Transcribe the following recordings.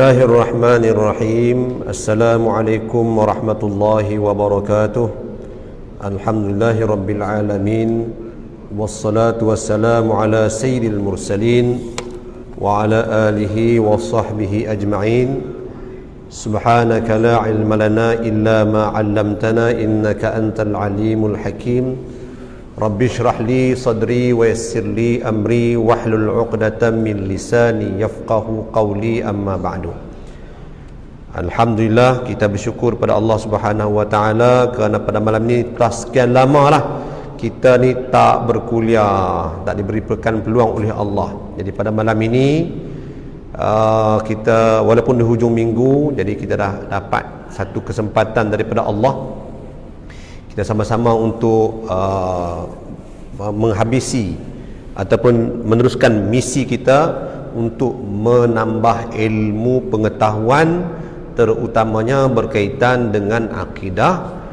Bismillahirrahmanirrahim. Assalamualaikum warahmatullahi wabarakatuh. Alhamdulillahi rabbil alamin. Wassalatu wassalamu ala sayyidil mursalin wa ala alihi wa sahbihi ajma'in. Subhanaka la ilma lana illa ma 'allamtana innaka antal alimul hakim. Rabbi shrah li sadri wa yassir li amri wahlul 'uqdatam min lisani yafqahu qawli, amma ba'du. Alhamdulillah, kita bersyukur pada Allah Subhanahu wa taala kerana pada malam ni telah sekian lama lah kita ni tak berkuliah, tak diberikan peluang oleh Allah. Jadi pada malam ini kita walaupun di hujung minggu, jadi kita dah dapat satu kesempatan daripada Allah, kita sama-sama untuk menghabisi ataupun meneruskan misi kita untuk menambah ilmu pengetahuan, terutamanya berkaitan dengan akidah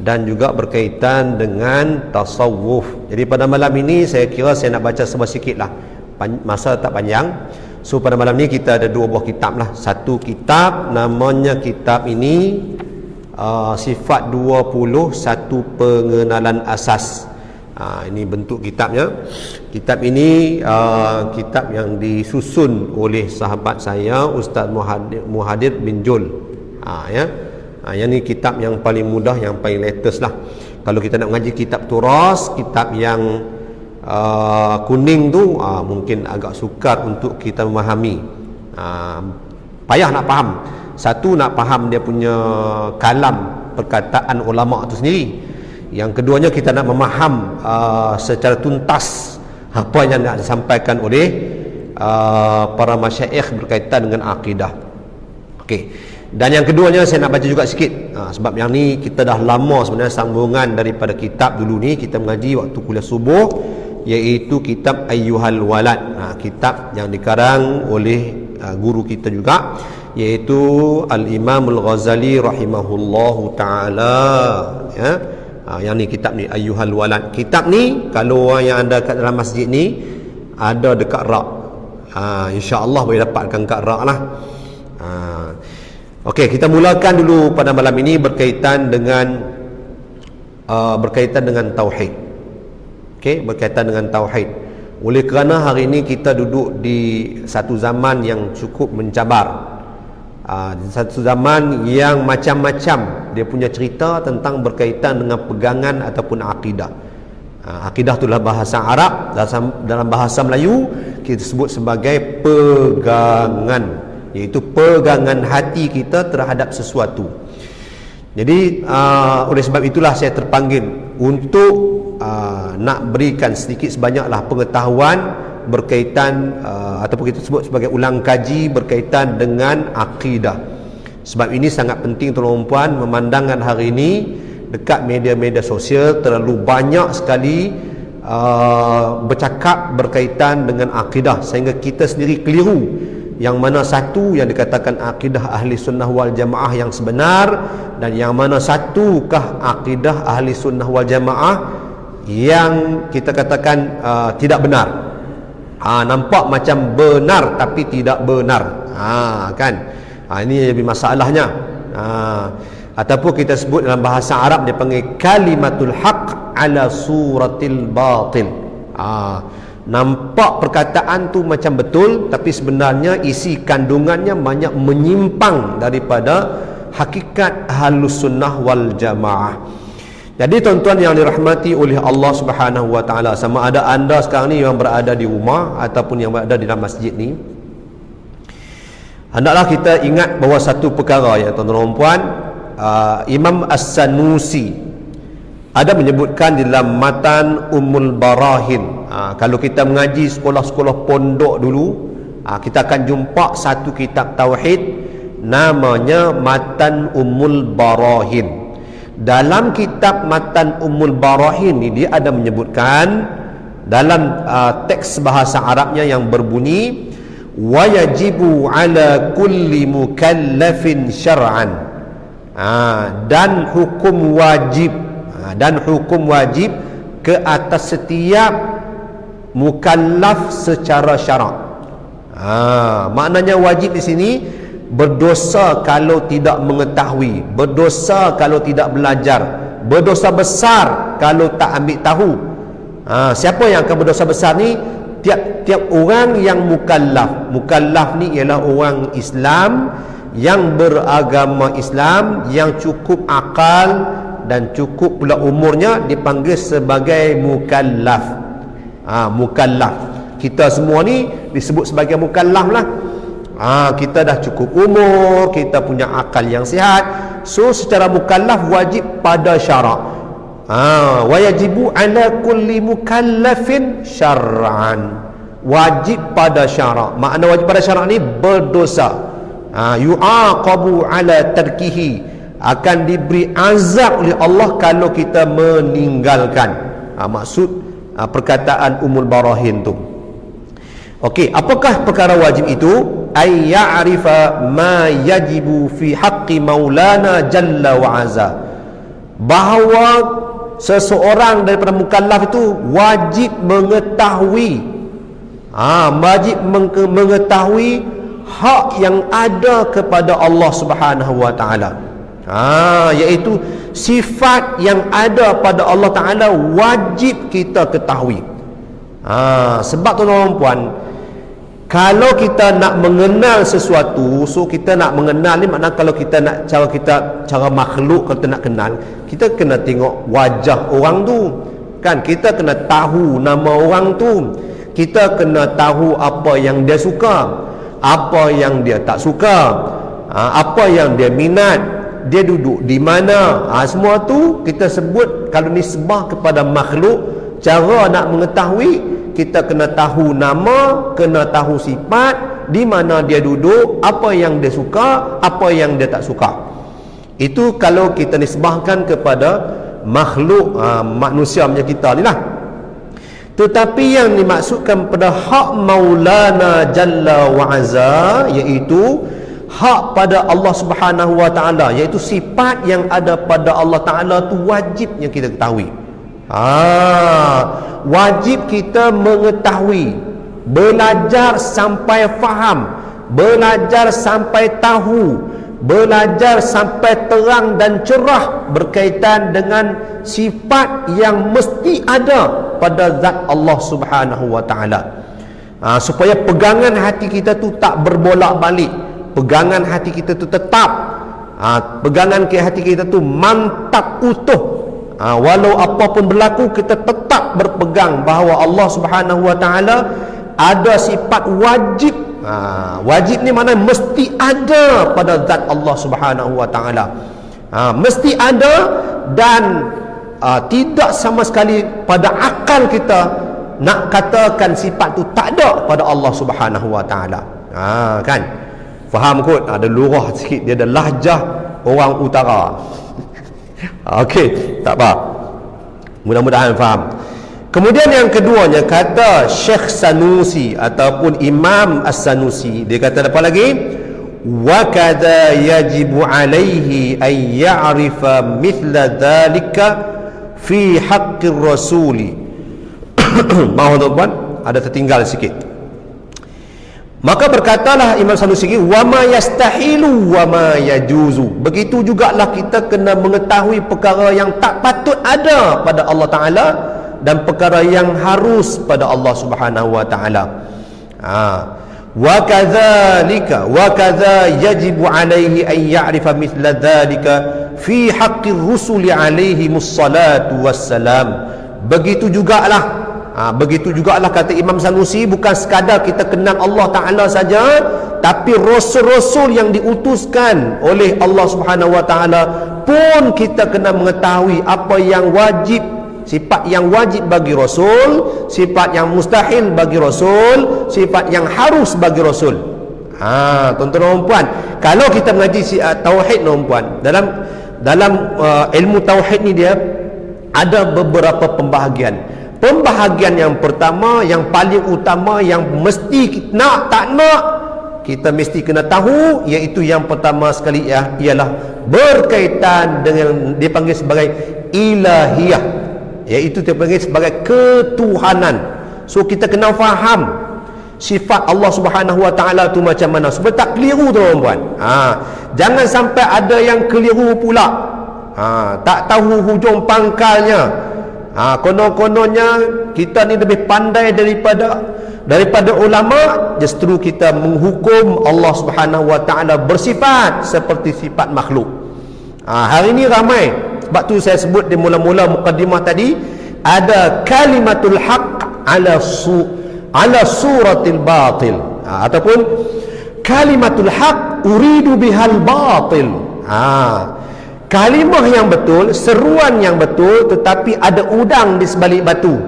dan juga berkaitan dengan tasawuf. Jadi pada malam ini saya kira saya nak baca sebuah sikit lah, masa tak panjang. So pada malam ni kita ada dua buah kitab lah. Satu kitab namanya kitab ini Sifat 20, satu pengenalan asas. Ini bentuk kitabnya. Kitab ini kitab yang disusun oleh sahabat saya, Ustaz Muhadir bin Jul. Yang ni kitab yang paling mudah, yang paling latest lah. Kalau kita nak mengaji kitab turas, kitab yang kuning tu mungkin agak sukar untuk kita memahami. Payah nak faham. Satu, nak faham dia punya kalam perkataan ulama itu sendiri. Yang keduanya, kita nak memaham secara tuntas apa yang nak disampaikan oleh para masyayikh berkaitan dengan akidah. Okey. Dan yang keduanya saya nak baca juga sikit, sebab yang ni kita dah lama sebenarnya sambungan daripada kitab dulu ni kita mengaji waktu kuliah subuh, iaitu kitab Ayyuhal Walad. Kitab yang dikarang oleh guru kita juga, iaitu Al-Imam Al-Ghazali rahimahullahu ta'ala, ya. Yang ni kitab ni, Ayyuhal Walad. Kitab ni kalau orang yang ada kat dalam masjid ni ada dekat rak, insya-Allah boleh dapatkan kat rak lah. Okey, kita mulakan dulu pada malam ini berkaitan dengan tauhid. Okey, berkaitan dengan tauhid. Oleh kerana hari ini kita duduk di satu zaman yang cukup mencabar, satu zaman yang macam-macam dia punya cerita tentang berkaitan dengan pegangan ataupun akidah. Akidah itulah bahasa Arab, dalam bahasa Melayu kita sebut sebagai pegangan, iaitu pegangan hati kita terhadap sesuatu. Jadi oleh sebab itulah saya terpanggil untuk nak berikan sedikit sebanyaklah pengetahuan berkaitan ataupun kita sebut sebagai ulang kaji berkaitan dengan akidah. Sebab ini sangat penting tuan-tuan puan, memandangkan hari ini dekat media-media sosial terlalu banyak sekali bercakap berkaitan dengan akidah, sehingga kita sendiri keliru yang mana satu yang dikatakan akidah ahli sunnah wal jamaah yang sebenar, dan yang mana satukah akidah ahli sunnah wal jamaah yang kita katakan tidak benar. Nampak macam benar tapi tidak benar, kan? Ini lebih masalahnya. Ataupun kita sebut dalam bahasa Arab dia panggil kalimatul haq ala suratil batil. Nampak perkataan tu macam betul, tapi sebenarnya isi kandungannya banyak menyimpang daripada hakikat ahlus sunnah wal jamaah. Jadi tuan-tuan yang dirahmati oleh Allah Subhanahu wa taala, sama ada anda sekarang ni yang berada di rumah ataupun yang berada di dalam masjid ni, hendaklah kita ingat bahawa satu perkara, ya tuan-tuan dan puan, Imam As-Sanusi ada menyebutkan di dalam matan Ummul Barahin. Kalau kita mengaji sekolah-sekolah pondok dulu, kita akan jumpa satu kitab tauhid namanya matan Ummul Barahin. Dalam kitab matan Ummul Barahin ni dia ada menyebutkan dalam teks bahasa Arabnya yang berbunyi wa yajibu ala kulli mukallafin syar'an, dan hukum wajib, ke atas setiap mukallaf secara syarak. Maknanya wajib di sini berdosa kalau tidak mengetahui, berdosa kalau tidak belajar, berdosa besar kalau tak ambil tahu. Siapa yang akan berdosa besar ni? Tiap-tiap orang yang mukallaf. Mukallaf ni ialah orang Islam yang beragama Islam, yang cukup akal dan cukup pula umurnya, dipanggil sebagai mukallaf. Mukallaf. Kita semua ni disebut sebagai mukallaf lah. Kita dah cukup umur, kita punya akal yang sihat. So secara mukallaf wajib pada syarak. Wa yajibu ala kulli mukallafin syar'an. Wajib pada syarak. Makna wajib pada syarak ni berdosa. Yu'aqabu ala tarkihi, akan diberi azab oleh Allah kalau kita meninggalkan. Maksud perkataan Ummul Barahin tu. Okey, apakah perkara wajib itu? Ay ya'rifa ma yajibu fi haqqi maulana jalla wa azza. Bahawa seseorang daripada mukallaf itu wajib mengetahui, wajib mengetahui hak yang ada kepada Allah Subhanahu wa taala. Iaitu sifat yang ada pada Allah taala wajib kita ketahui. Sebab tuan-tuan puan, kalau kita nak mengenal sesuatu, so kita nak mengenal ni makna kalau kita nak cara makhluk, kalau kita nak kenal, kita kena tengok wajah orang tu, kan? Kita kena tahu nama orang tu, kita kena tahu apa yang dia suka, apa yang dia tak suka, apa yang dia minat, dia duduk di mana. Semua tu kita sebut kalau nisbah kepada makhluk. Cara nak mengetahui, kita kena tahu nama, kena tahu sifat, di mana dia duduk, apa yang dia suka, apa yang dia tak suka. Itu kalau kita nisbahkan kepada makhluk, manusia macam kita ni lah. Tetapi yang dimaksudkan pada hak Maulana Jalla wa Azza, iaitu hak pada Allah Subhanahu wa taala, iaitu sifat yang ada pada Allah taala tu wajibnya kita ketahui. Wajib kita mengetahui, belajar sampai faham, belajar sampai tahu, belajar sampai terang dan cerah berkaitan dengan sifat yang mesti ada pada zat Allah Subhanahu wa taala. Supaya pegangan hati kita tu tak berbolak-balik, pegangan hati kita tu tetap, pegangan ke hati kita tu mantap utuh. Walau apa pun berlaku, kita tetap berpegang bahawa Allah Subhanahu wa taala ada sifat wajib. Wajib ni mana mesti ada pada zat Allah Subhanahu wa taala. Mesti ada, dan tidak sama sekali pada akal kita nak katakan sifat tu tak ada pada Allah Subhanahu wa taala. Kan? Faham kot? Ada lurah sikit, dia ada lahjah orang utara. Okey, tak apa. Mudah-mudahan faham. Kemudian yang keduanya, kata Syekh Sanusi ataupun Imam As-Sanusi, dia kata apa lagi? Wa kadza yajibu alaihi ay ya'rifa mithla dhalika fi haqqir rasuli. Mahu tuan, ada tertinggal sikit. Maka berkatalah Imam Sanusi, wa ma yastahilu wa ma yajuzu. Begitu jugalah kita kena mengetahui perkara yang tak patut ada pada Allah Ta'ala dan perkara yang harus pada Allah Subhanahu wa Ta'ala. Wa kadzalika wa kadza yajibu alaihi an ya'rifa mithla dzalika fi haqqir rusuli alaihimus salatu wassalam. Begitu jugalah kata Imam Sanusi, bukan sekadar kita kenal Allah Ta'ala saja, tapi Rasul-Rasul yang diutuskan oleh Allah Subhanahu wa Ta'ala pun kita kena mengetahui apa yang wajib, sifat yang wajib bagi Rasul, sifat yang mustahil bagi Rasul, sifat yang harus bagi Rasul. Tuan-tuan dan puan, kalau kita mengaji tauhid dan puan, dalam ilmu tauhid ni dia ada beberapa pembahagian. Pembahagian yang pertama, yang paling utama, yang mesti nak tak nak kita mesti kena tahu, iaitu yang pertama sekali ialah berkaitan dengan dipanggil sebagai ilahiyah, iaitu dipanggil sebagai ketuhanan. So kita kena faham sifat Allah Subhanahu Wa Taala tu macam mana, supaya tak keliru tuan-tuan. Jangan sampai ada yang keliru pula, tak tahu hujung pangkalnya. Konon-kononnya kita ni lebih pandai daripada ulama, justru kita menghukum Allah Subhanahu Wa Taala bersifat seperti sifat makhluk. Hari ini ramai, sebab tu saya sebut di mula-mula mukadimah tadi, ada kalimatul haq ala suratil batil, ataupun kalimatul haq uridu bihal batil. Kalimah yang betul, seruan yang betul, tetapi ada udang di sebalik batu,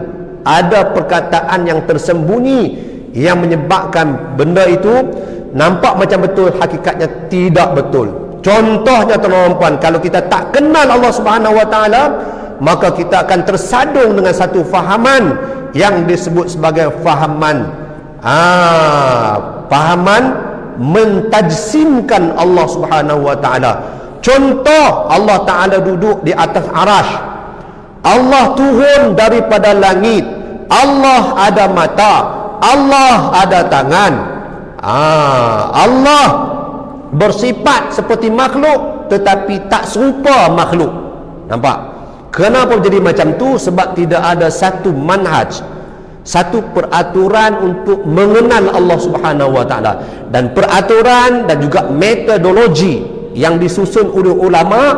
ada perkataan yang tersembunyi yang menyebabkan benda itu nampak macam betul, hakikatnya tidak betul. Contohnya tuan-tuan, kalau kita tak kenal Allah Subhanahu Wa Taala, maka kita akan tersadung dengan satu fahaman yang disebut sebagai fahaman mentajsimkan Allah Subhanahu Wa Taala. Contoh, Allah Taala duduk di atas arash, Allah turun daripada langit, Allah ada mata, Allah ada tangan, Allah bersifat seperti makhluk tetapi tak serupa makhluk. Nampak? Kenapa jadi macam tu? Sebab tidak ada satu manhaj, satu peraturan untuk mengenal Allah Subhanahu Wa Taala, dan peraturan dan juga metodologi yang disusun oleh ulama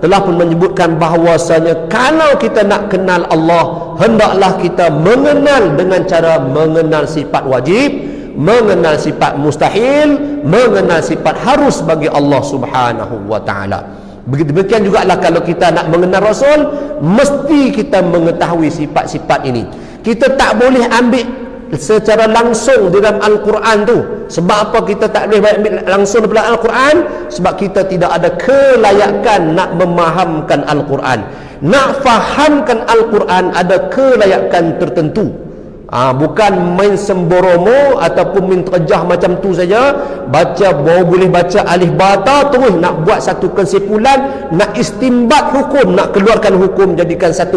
telah pun menyebutkan bahawasanya kalau kita nak kenal Allah, hendaklah kita mengenal dengan cara mengenal sifat wajib, mengenal sifat mustahil, mengenal sifat harus bagi Allah Subhanahu Wa Taala. Demikian juga lah kalau kita nak mengenal Rasul, mesti kita mengetahui sifat-sifat ini. Kita tak boleh ambil secara langsung di dalam Al-Quran tu. Sebab apa kita tak boleh ambil langsung daripada Al-Quran? Sebab kita tidak ada kelayakan nak memahamkan Al-Quran. Nak fahamkan Al-Quran ada kelayakan tertentu. Bukan main semboromo ataupun main terjah macam tu saja, baca boleh baca alif bata terus nak buat satu kesimpulan, nak istimbat hukum, nak keluarkan hukum, jadikan satu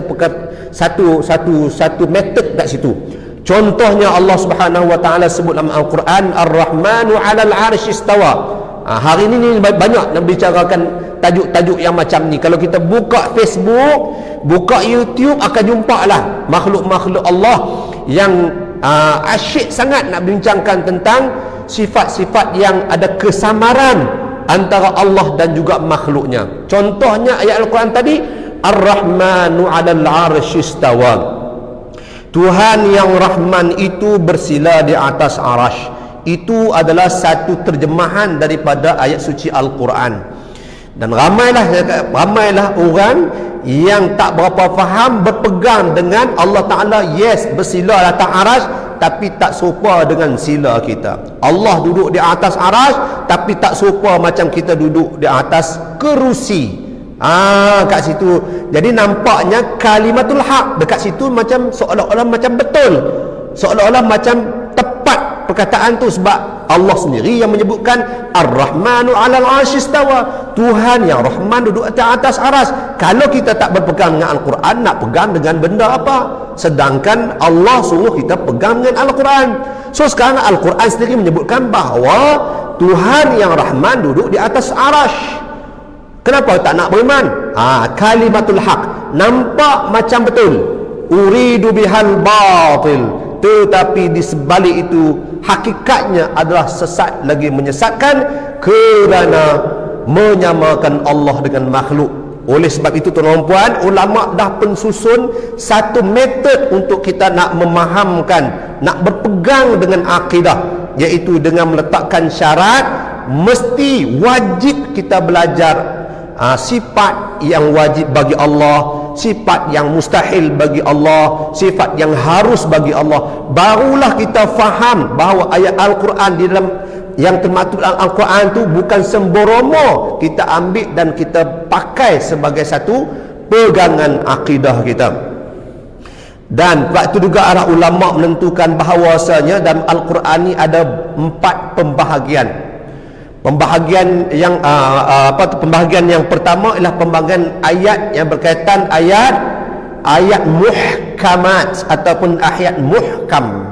metod kat situ. Contohnya Allah Subhanahu Wa Taala sebut dalam Al-Quran, Ar-Rahmanu 'alal 'arsy istawa. Hari ini banyak nak bicarakan tajuk-tajuk yang macam ni. Kalau kita buka Facebook, buka YouTube, akan jumpa lah makhluk-makhluk Allah yang asyik sangat nak bincangkan tentang sifat-sifat yang ada kesamaran antara Allah dan juga makhluknya. Contohnya ayat Al-Quran tadi, Ar-Rahmanu 'alal 'arsy istawa. Tuhan yang Rahman itu bersila di atas arash. Itu adalah satu terjemahan daripada ayat suci Al-Quran. Dan ramailah orang yang tak berapa faham, berpegang dengan Allah Ta'ala, yes, bersila di atas arash, tapi tak serupa dengan sila kita. Allah duduk di atas arash, tapi tak serupa macam kita duduk di atas kerusi. Kat situ jadi nampaknya kalimatul haq dekat situ macam seolah-olah macam betul, seolah-olah macam tepat perkataan tu, sebab Allah sendiri yang menyebutkan Ar-Rahmanu 'alal 'arsy istawa. Tuhan yang Rahman duduk di atas aras. Kalau kita tak berpegang dengan Al-Quran, nak pegang dengan benda apa? Sedangkan Allah suruh kita pegang dengan Al-Quran. So sekarang Al-Quran sendiri menyebutkan bahawa Tuhan yang Rahman duduk di atas arash. Kenapa tak nak beriman? Kalimatul haq nampak macam betul, uridu bihal batil, tetapi di sebalik itu hakikatnya adalah sesat lagi menyesatkan, kerana menyamakan Allah dengan makhluk. Oleh sebab itu tuan-tuan, ulama dah pensusun satu metod untuk kita nak memahamkan, nak berpegang dengan akidah, iaitu dengan meletakkan syarat, mesti wajib kita belajar sifat yang wajib bagi Allah, sifat yang mustahil bagi Allah, sifat yang harus bagi Allah. Barulah kita faham bahawa ayat Al-Quran di dalam yang termaktub dalam Al-Quran tu bukan semboromo kita ambil dan kita pakai sebagai satu pegangan akidah kita. Dan waktu juga arah ulama menentukan bahawasanya dalam Al-Quran ni ada 4 pembahagian. Pembahagian yang pembahagian yang pertama ialah pembahagian ayat yang berkaitan ayat muhkamat ataupun ayat muhkam.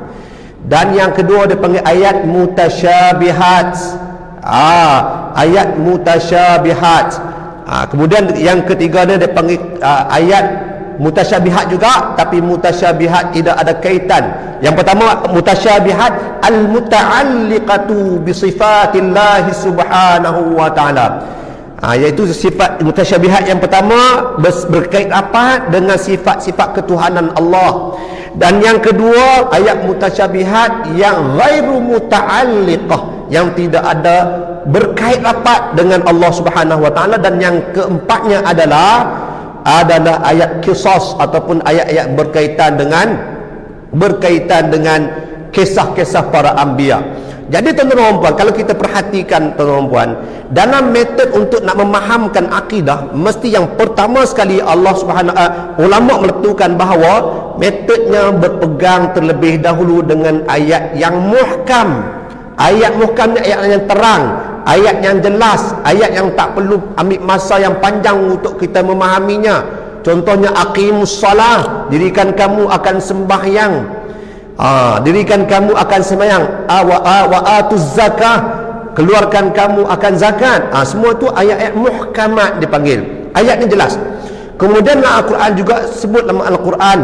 Dan yang kedua dia panggil ayat mutasyabihat. Ayat mutasyabihat. Kemudian yang ketiga dia panggil ayat mutasyabihat juga, tapi mutasyabihat tidak ada kaitan. Yang pertama mutasyabihat al-muta'alliqatu bi sifatillah subhanahu wa ta'ala. Iaitu sifat mutasyabihat yang pertama berkait apa dengan sifat-sifat ketuhanan Allah. Dan yang kedua ayat mutasyabihat yang ghairu muta'alliqah, yang tidak ada berkait rapat dengan Allah Subhanahu wa taala. Dan yang keempatnya adalah ayat qisas ataupun ayat-ayat berkaitan dengan kisah-kisah para anbiya. Jadi tuan-tuan dan puan, kalau kita perhatikan tuan-tuan dan puan, dalam metod untuk nak memahamkan akidah, mesti yang pertama sekali ulama meletukan bahawa metodnya berpegang terlebih dahulu dengan ayat yang muhkam. Ayat muhkamnya ayat yang terang, ayat yang jelas, ayat yang tak perlu ambil masa yang panjang untuk kita memahaminya. Contohnya aqimus salah, dirikan kamu akan sembahyang. Dirikan kamu akan sembahyang. Wa atuz zakah, keluarkan kamu akan zakat. Semua tu ayat-ayat muhkamat dipanggil. Ayatnya jelas. Kemudian Al-Quran juga sebut dalam Al-Quran,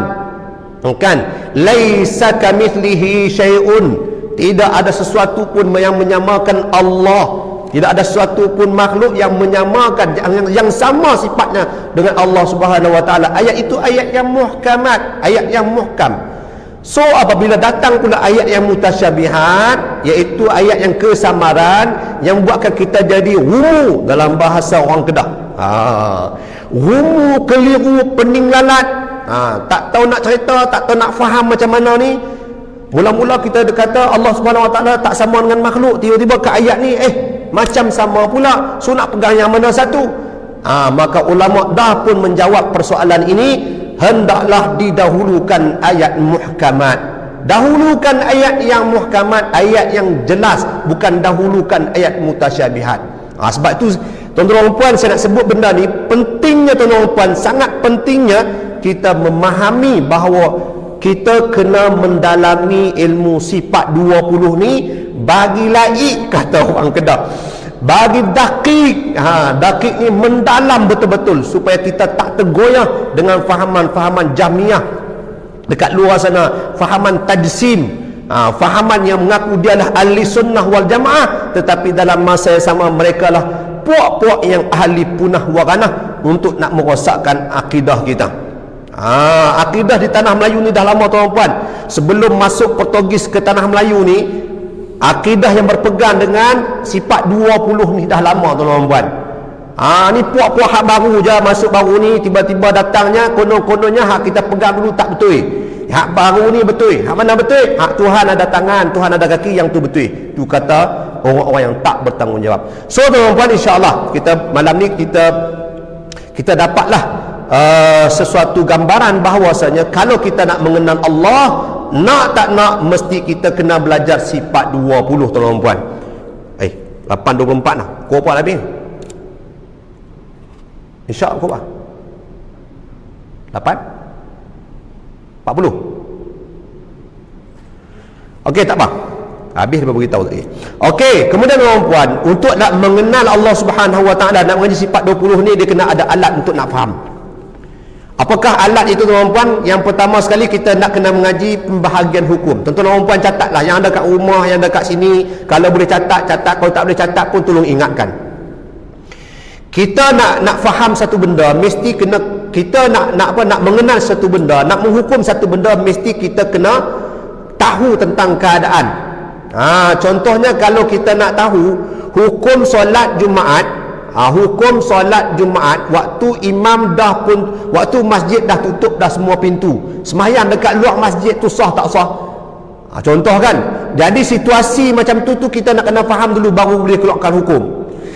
kan, laisa kamitslihi syai'un, tidak ada sesuatu pun yang menyamakan Allah. Tidak ada sesuatu pun makhluk yang menyamakan, yang sama sifatnya dengan Allah Subhanahu wa taala. Ayat itu ayat yang muhkamat, ayat yang muhkam. So apabila datang pula ayat yang mutasyabihat, iaitu ayat yang kesamaran, yang buatkan kita jadi wumu dalam bahasa orang Kedah. Wumu, keliru, pening lalat. Tak tahu nak cerita, tak tahu nak faham macam mana ni. Mula-mula kita kata Allah Subhanahu wa taala tak sama dengan makhluk, tiba-tiba ke ayat ni macam sama pula. So nak pegang yang mana satu? Maka ulama dah pun menjawab persoalan ini. Hendaklah didahulukan ayat muhkamat. Dahulukan ayat yang muhkamat, ayat yang jelas, bukan dahulukan ayat mutasyabihat. Sebab itu tuan-tuan dan puan, saya nak sebut benda ni pentingnya tuan-tuan dan puan, sangat pentingnya kita memahami bahawa kita kena mendalami ilmu sifat 20 ni bagi laik, kata orang Kedah, bagi dakik. Dakik ni mendalam betul-betul supaya kita tak tergoyah dengan fahaman-fahaman jamiah dekat luar sana, fahaman tajsim, fahaman yang mengaku dia lah ahli sunnah wal jamaah, tetapi dalam masa yang sama mereka lah puak-puak yang ahli punah waranah untuk nak merosakkan akidah kita. Akidah di tanah Melayu ni dah lama tuan-tuan. Sebelum masuk Portugis ke tanah Melayu ni, akidah yang berpegang dengan sifat 20 ni dah lama tuan-tuan. Ni puak-puak hak baru je masuk baru ni, tiba-tiba datangnya konon-kononnya hak kita pegang dulu tak betul. Hak baru ni betul. Hak mana betul? Hak Tuhan ada tangan, Tuhan ada kaki, yang tu betul. Tu kata orang-orang yang tak bertanggungjawab. So tuan-tuan, insya-Allah kita malam ni kita dapatlah sesuatu gambaran bahawasanya kalau kita nak mengenal Allah, nak tak nak mesti kita kena belajar sifat 20 tuan-tuan. 8.24 lah. Kau apa lebih? InsyaAllah kau apa? 8? 40? Okey, tak apa. Habis dia beritahu tadi. Okey, kemudian tuan-tuan, untuk nak mengenal Allah Subhanahu wa taala, nak mengaji sifat 20 ni, dia kena ada alat untuk nak faham. Apakah alat itu tuan-tuan? Yang pertama sekali kita nak kena mengaji pembahagian hukum. Tuan-tuan catatlah, yang ada kat rumah, yang ada kat sini, kalau boleh catat, kalau tak boleh catat pun tolong ingatkan. Kita nak faham satu benda, mesti kena, kita nak mengenal satu benda, nak menghukum satu benda, mesti kita kena tahu tentang keadaan. Contohnya kalau kita nak tahu hukum solat Jumaat, hukum solat Jumaat, waktu imam dah pun, waktu masjid dah tutup dah semua pintu, sembahyang dekat luar masjid tu sah tak sah? Contoh kan. Jadi situasi macam tu kita nak kena faham dulu baru boleh keluarkan hukum.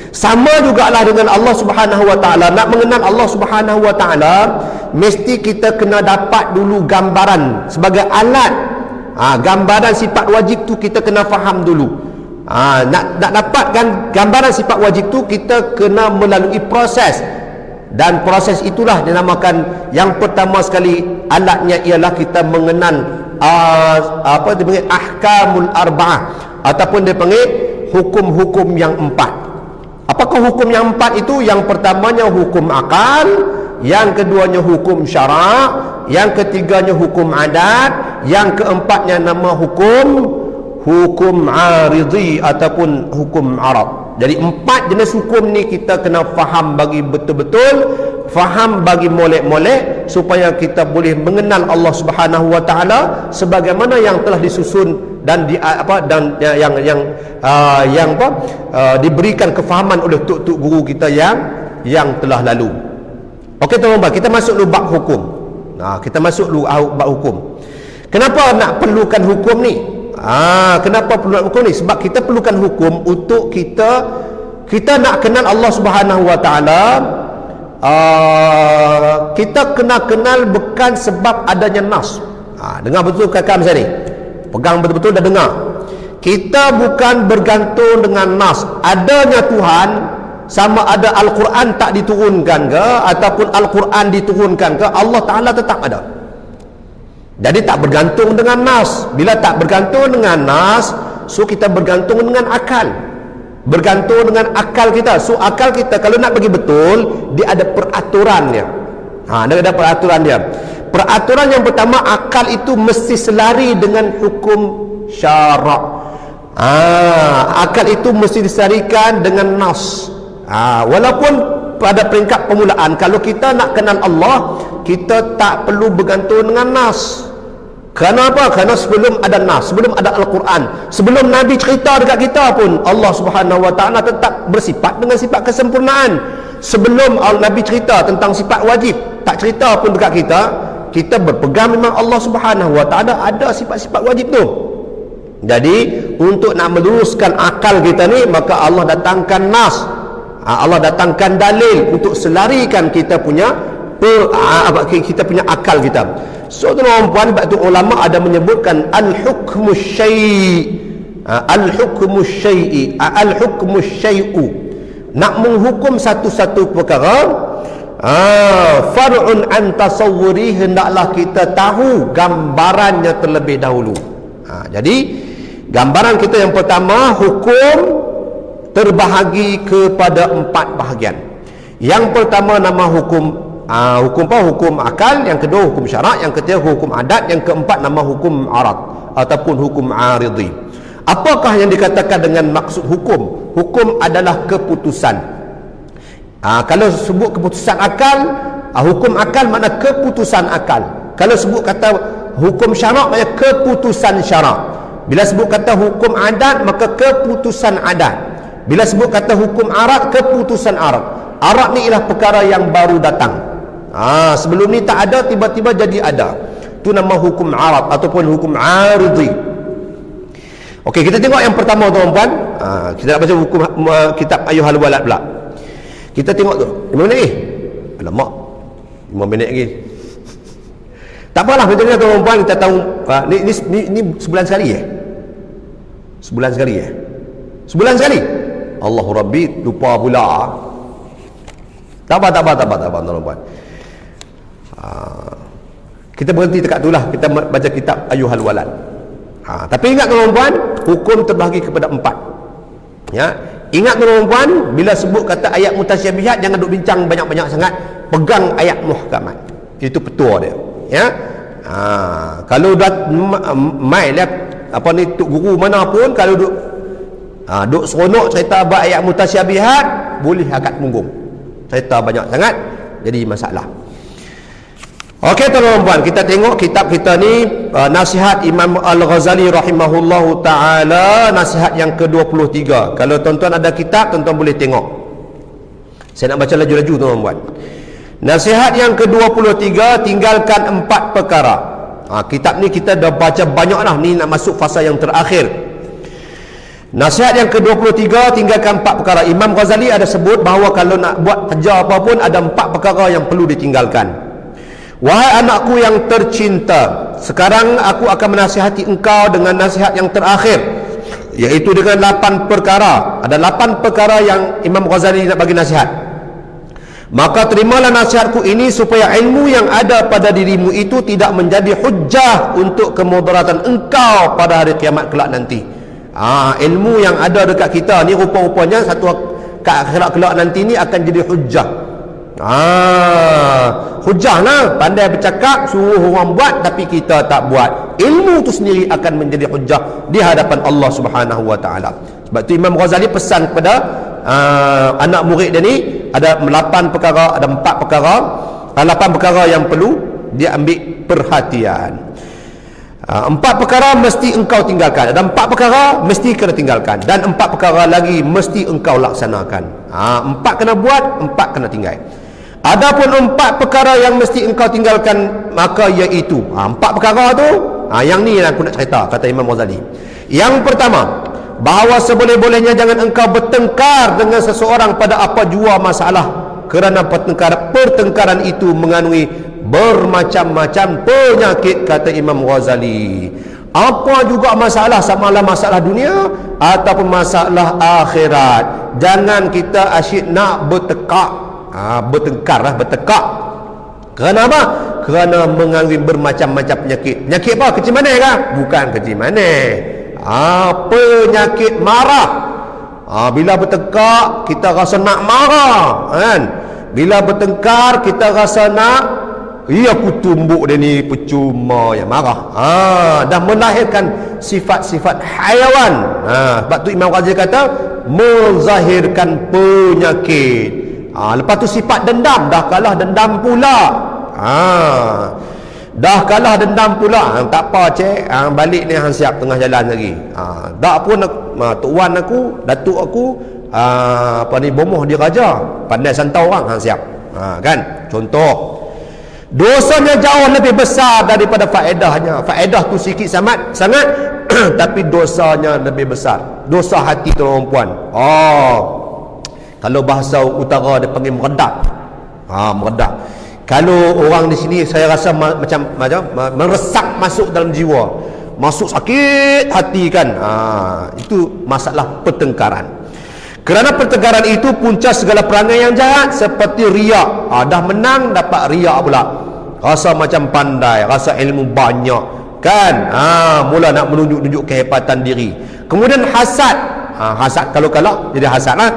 Sama jugalah dengan Allah Subhanahu wa taala. Nak mengenal Allah Subhanahu wa taala, mesti kita kena dapat dulu gambaran sebagai alat. Gambaran sifat wajib tu kita kena faham dulu. Nak dapatkan gambaran sifat wajib tu, kita kena melalui proses. Dan proses itulah dinamakan, yang pertama sekali alatnya ialah kita mengenal apa dipanggil ahkamul arba'ah, ataupun dia panggil hukum-hukum yang 4. Apakah hukum yang 4 itu? Yang pertamanya hukum akal, yang keduanya hukum syarak, yang ketiganya hukum adat, yang keempatnya nama hukum aridhi ataupun hukum arab. Jadi 4 jenis hukum ni kita kena faham bagi betul-betul, faham bagi molek-molek, supaya kita boleh mengenal Allah Subhanahu wa taala sebagaimana yang telah disusun dan diberikan kefahaman oleh tuk-tuk guru kita yang telah lalu. Okey tuan-tuan, kita masuk dulu bab hukum. Kita masuk dulu bab hukum. Kenapa nak perlukan hukum ni? Kenapa perlu hukum ni? Sebab kita perlukan hukum untuk kita nak kenal Allah Subhanahu wa taala. Kita kena kenal bukan sebab adanya nas. Dengar betul kakak saya ni. Pegang betul-betul dah dengar. Kita bukan bergantung dengan nas. Adanya Tuhan, sama ada Al-Quran tak diturunkan ke ataupun Al-Quran diturunkan ke, Allah Ta'ala tetap ada. Jadi tak bergantung dengan nas. Bila tak bergantung dengan nas, so kita bergantung dengan akal. Bergantung dengan akal kita. So akal kita kalau nak bagi betul, dia ada peraturannya. Dia ada peraturan dia. Peraturan yang pertama, akal itu mesti selari dengan hukum syarak. Akal itu mesti diselarikan dengan nas. Walaupun pada peringkat permulaan, kalau kita nak kenal Allah, kita tak perlu bergantung dengan nas. Kerana apa? Kerana sebelum ada nas, sebelum ada Al-Quran, sebelum Nabi cerita dekat kita pun, Allah Subhanahu wa taala tetap bersifat dengan sifat kesempurnaan. Sebelum Nabi cerita tentang sifat wajib, tak cerita pun dekat kita berpegang memang Allah Subhanahu wa taala ada sifat-sifat wajib tu. Jadi untuk nak meluruskan akal kita ni, maka Allah datangkan nas. Allah datangkan dalil untuk selarikan kita punya akal kita. So tuan-tuan, sebab tu ulama ada menyebutkan al-hukmu syai', al-hukmu syai'i, al-hukmu syai'u, nak menghukum satu-satu perkara, far'un an tasawwuri, hendaklah kita tahu gambarannya terlebih dahulu. Jadi gambaran kita yang pertama, hukum terbahagi kepada 4 bahagian. Yang pertama nama hukum hukum akal, yang kedua hukum syarak, yang ketiga hukum adat, yang keempat nama hukum arad ataupun hukum aridhi. Apakah yang dikatakan dengan maksud hukum? Hukum adalah keputusan. Kalau sebut keputusan akal, hukum akal makna keputusan akal. Kalau sebut kata hukum syarak, makna keputusan syarak. Bila sebut kata hukum adat, maka keputusan adat. Bila sebut kata hukum arad, keputusan arad. Arad ni ialah perkara yang baru datang. Sebelum ni tak ada, tiba-tiba jadi ada. Itu nama hukum arad ataupun hukum aridhi. Okey, kita tengok yang pertama tuan-tuan. Kita nak baca hukum kitab Ayyuhal Walad pula. Kita tengok tu 5 minit lagi. Alamak, 5 minit lagi. Tak apalah, macam ni tuan-tuan, kita tahu ni sebulan sekali Sebulan sekali Sebulan sekali. Allahu Rabbi, lupa pula. Tak apa tuan-tuan. Kita berhenti dekat itulah, kita baca kitab Ayyuhal Walad. Tapi ingat tuan-tuan, hukum terbahagi kepada 4. Ingat tuan-tuan, bila sebut kata ayat mutasyabihat, jangan duk bincang banyak-banyak sangat, pegang ayat muhkamat. Itu petua dia. Kalau dah mai lah tuk guru mana pun, kalau duk seronok cerita bab ayat mutasyabihat, boleh angkat punggung. Cerita banyak sangat jadi masalah. Okey tuan-tuan, kita tengok kitab kita ni, nasihat Imam Al-Ghazali rahimahullahu taala, nasihat yang ke-23. Kalau tuan-tuan ada kitab, tuan-tuan boleh tengok. Saya nak baca laju-laju tuan-tuan. Nasihat yang ke-23, tinggalkan 4 perkara. Kitab ni kita dah baca banyak dah, ni nak masuk fasa yang terakhir. Nasihat yang ke-23, tinggalkan 4 perkara. Imam Ghazali ada sebut bahawa kalau nak buat kerja apa pun, ada 4 perkara yang perlu ditinggalkan. Wahai anakku yang tercinta, sekarang aku akan menasihati engkau dengan nasihat yang terakhir, iaitu dengan 8 perkara. Ada 8 perkara yang Imam Ghazali nak bagi nasihat. Maka terimalah nasihatku ini supaya ilmu yang ada pada dirimu itu tidak menjadi hujjah untuk kemudaratan engkau pada hari kiamat kelak nanti. Ilmu yang ada dekat kita ni rupa-rupanya satu ke akhirat kelak nanti ni akan jadi hujjah. Hujjah lah, pandai bercakap, suruh orang buat tapi kita tak buat. Ilmu tu sendiri akan menjadi hujjah di hadapan Allah Subhanahu wa taala. Sebab tu Imam Ghazali pesan kepada anak murid dia ni, ada 8 perkara, ada 4 perkara, 8 perkara yang perlu dia ambil perhatian. 4 perkara mesti engkau tinggalkan, ada 4 perkara mesti kena tinggalkan, dan 4 perkara lagi mesti engkau laksanakan. 4 kena buat, 4 kena tinggal. Adapun 4 perkara yang mesti engkau tinggalkan, maka iaitu 4 perkara tu, yang ni yang aku nak cerita, kata Imam Ghazali. Yang pertama, bahawa seboleh-bolehnya jangan engkau bertengkar dengan seseorang pada apa jua masalah, kerana pertengkaran itu mengandungi bermacam-macam penyakit, kata Imam Ghazali. Apa juga masalah, samalah masalah dunia ataupun masalah akhirat, jangan kita asyik nak bertengkar. Kenapa? Kerana mengandungi bermacam-macam penyakit. Penyakit apa? Kecil mana kah? Bukan kecil mana. Penyakit marah. Bila bertengkar kita rasa nak marah, kan? Bila bertengkar kita rasa nak, aku tumbuk dia ni, percuma yang marah. Dah melahirkan sifat-sifat haiwan. Sebab tu Imam Ghazali kata menzahirkan penyakit. Lepas tu sifat dendam, dah kalah dendam pula. Dah kalah dendam pula. Tak apa cik, balik ni hang siap tengah jalan lagi. Tak pun tok wan aku, datuk aku, bomoh dia raja, pandai santau orang, hang siap. Kan? Contoh, dosanya jauh lebih besar daripada faedahnya. Faedah tu sikit sangat tapi dosanya lebih besar. Dosa hati tu orang puan. Kalau bahasa utara dia panggil meredak. Meredak. Kalau orang di sini saya rasa macam meresap masuk dalam jiwa, masuk sakit hati kan. Itu masalah pertengkaran. Kerana pertengkaran itu punca segala perangai yang jahat, seperti riak. Dah menang dapat riak pula, rasa macam pandai, rasa ilmu banyak kan. Mula nak menunjuk-nunjuk kehebatan diri. Kemudian hasad. Hasad kalau kalah jadi hasad lah.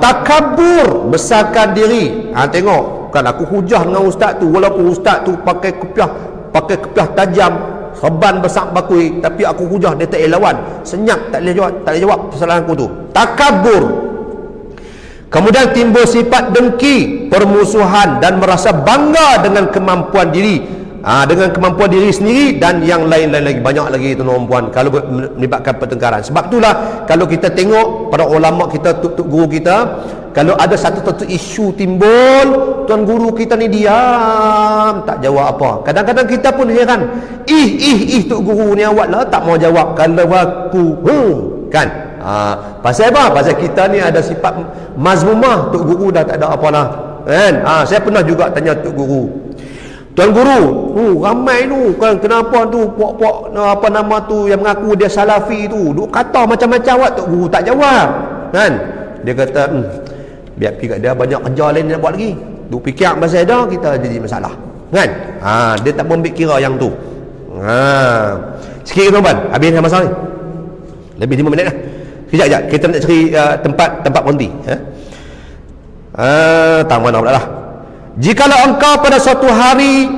Takabur, besarkan diri. Tengok kan, aku hujah dengan ustaz tu, walaupun ustaz tu pakai kepiah tajam, serban besar bakui, tapi aku hujah dia tak lawan, senyap, tak boleh jawab kesalahan aku tu. Takabur. Kemudian timbul sifat dengki, permusuhan, dan merasa bangga dengan kemampuan diri, dengan kemampuan diri sendiri, dan yang lain-lain lagi, banyak lagi tuan-tuan puan, kalau melibatkan pertengkaran. Sebab itulah kalau kita tengok pada ulama kita, tuk guru kita, kalau ada satu isu timbul, tuan guru kita ni diam, tak jawab apa. Kadang-kadang kita pun heran, tuk guru ni awak lah tak mau jawab kalau aku kan. Pasal apa? Pasal kita ni ada sifat mazmumah. Tuk guru dah tak ada apa lah kan. Saya pernah juga tanya tuk guru, tuan guru, ramai tu kan, kenapa tu puak-puak apa nama tu yang mengaku dia salafi tu duk kata macam-macam awak. Tok guru tak jawab kan. Dia kata biar pergi kat dia, banyak kerja lain nak buat lagi, duk fikir pasal dia, kita jadi masalah kan. Dia tak ambil kira yang tu. Sikit tuan-tuan, habis masalah ni lebih 5 minit dah. Sekejap kita nak cari tempat berhenti. Tak mana pula lah. Jikalau engkau pada suatu hari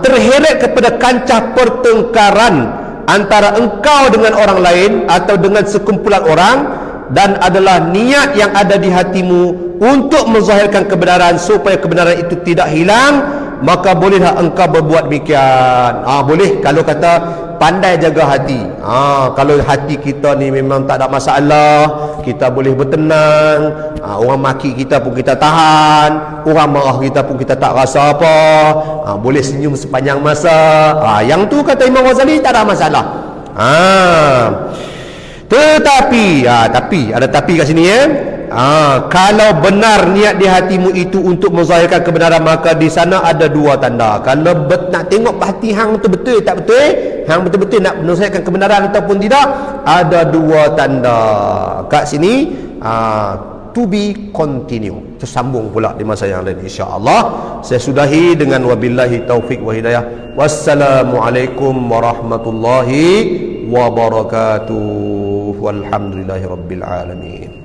terheret kepada kancah pertengkaran antara engkau dengan orang lain atau dengan sekumpulan orang, dan adalah niat yang ada di hatimu untuk menzahirkan kebenaran supaya kebenaran itu tidak hilang, maka bolehlah engkau berbuat demikian. Boleh kalau kata pandai jaga hati. Kalau hati kita ni memang tak ada masalah, kita boleh bertenang. Orang maki kita pun kita tahan, orang marah kita pun kita tak rasa apa. Boleh senyum sepanjang masa. Yang tu kata Imam Ghazali tak ada masalah. Tetapi ada tapi kat sini kalau benar niat di hatimu itu untuk menzahirkan kebenaran, maka di sana ada 2 tanda. Kalau nak tengok hati hang betul-betul tak betul, hang betul-betul nak menzahirkan kebenaran ataupun tidak, ada 2 tanda. Kat sini to be continue. Tersambung pula di masa yang lain insya-Allah. Saya sudahi dengan wabillahi taufik wa hidayah. Wassalamualaikum warahmatullahi wabarakatuh. Walhamdulillahirabbil alamin.